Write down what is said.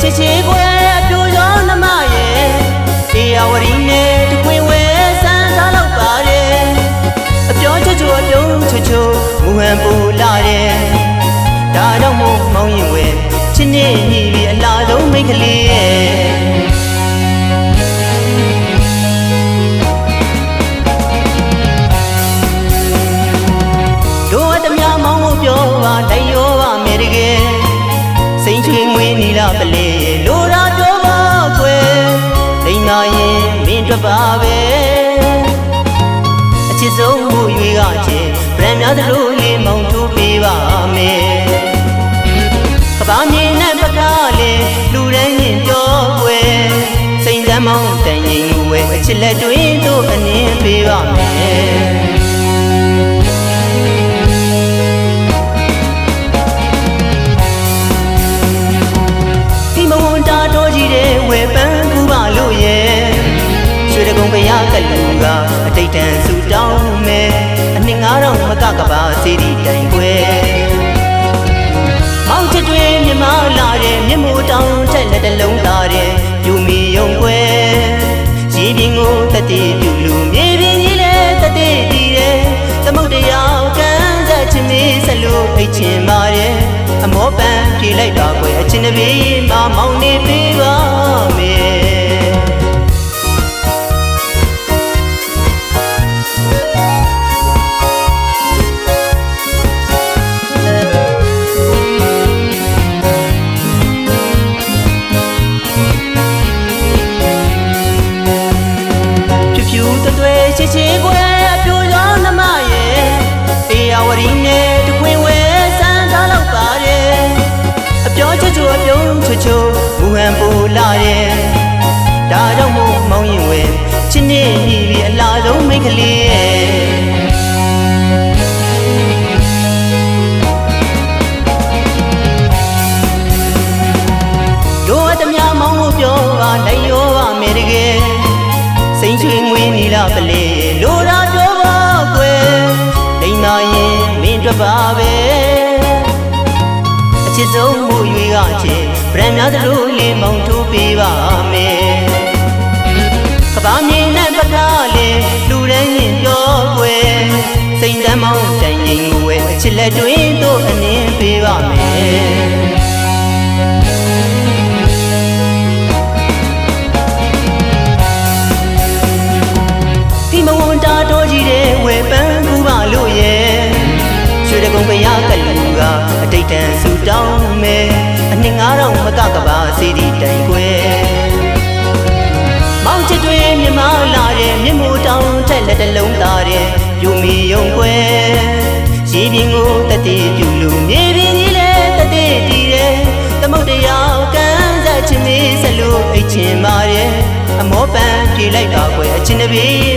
ချစ်ချစ်ကွယ်အပြိုရောနှမရဲ့အေယာဝရီနဲ့တခွင်ဝဲစမ်းစားလောက်ပါတယ်အပြောချွတ်ချွတ်အပြုံးချွတ်ချွတ်မူဟန်ပူလာတယ်ဒါကြောင့်မို့မောင်းရင်ဝဲချစ်နေညီပြီးအလားဆုံးမိတ်ကလေးရဲ့ပြောပါလိုက်ရောပါမယ်တကယ်စိန်ချွေငွေနီလာပလေလိုရာပြောပါကွယ်လိမ္မာရင်မင်းတွေ့ပါပဲအချစ်ဆုံးမှုရွေးကချင်းဗရန်များသလိုလေးမောင်ထိုးပေးပါမယ်ကဘာမြေနဲ့ပကားလေးလူတိုင်းရင်ပြောကွယ်စိန်တမ်းမောင်းတန်ရင်ဝဲအချစ်လက်တွင်တို့အနည်းပေးပါမယ်ဝေပန်းကူပါလို့ရဲ့ရွှေတကုံပရကလူကအတိတ်တန်ဆူတောင်းမယ်အနှစ်9000မကကပါစီဒီတိုင်ခွဲမောင်ချစ်တွေမြမလာတဲ့မြမိုးတောင်ထက်လက်တလုံးသားတဲ့ယူမီယုံခွဲရေပြင်းကိုတတိပြူလူမြေပြင်းကြီးလဲတတိတည်တယ်သမုတ်တရားကန်းဆက်ချင်မေးစလို့အိတ်ချင်ပါတယ်အမောပန်းပြေးလိုက်ပါကွယ်အချင်းတပီးမမောင်နေပေးပါမယ်ဖြူဖြူတသွဲချစ်ချစ်ကွယ်အပြိုရောနှမရဲ့အေယာဝရီနဲ့တခွင်ဝဲပြောချွတ်ချွတ်ပြုံးချွတ်ချွတ်မူဟန်ပူလာတယ်ဒါကြောင့်မို့မောင်းရင်ဝဲချစ်နေညီပြီးအလားဆုံးမိတ်ကလေးရဲ့တို့အတမမောင်းဖို့ပြောပါလိုက်ရောပါမယ်တကယ်စိန်ချွေငွေနီလာပလေလိုရာပြောပါကွယ်လိမ္မာရင်မင်းတွေ့ပါပဲအချစ်ဆုံးမှုရွေးကချင်းဗရန်များသလိုလေးမောင်ထိုးပေးပါမယ်ကဘာမြေနဲ့ပကားလေးလူတိုင်းရင်ပြောကွယ်စိန်တမ်းမောင်းတန်ရင်ဝဲအချစ်လက်တွင်တို့အနည်းပေးပါမယ်ဒီမဝန်တာတော်ကြီးတဲ့ဝဲပန်းကူပါလို့ရဲ့ရွှေတကုံပရကလူကအတိတ်တန်ဆူတောင်းမယ်အနှစ်9000မကကပါစီဒီတိုင်ခွဲမောင်ချစ်တွေမြမလာတဲ့မြမိုးတောင်ထက်လက်တလုံးသားတဲ့ယူမီယုံခွဲရေပြင်းကိုတတိပြူလူမြေပြင်းကြီးလဲတတိတည်တယ်သမုတ်တရားကန်းဆက်ချင်မေးစလို့အိတ်ချင်ပါတယ်အမောပန်းပြေးလိုက်ပါကွယ်အချင်းတပီး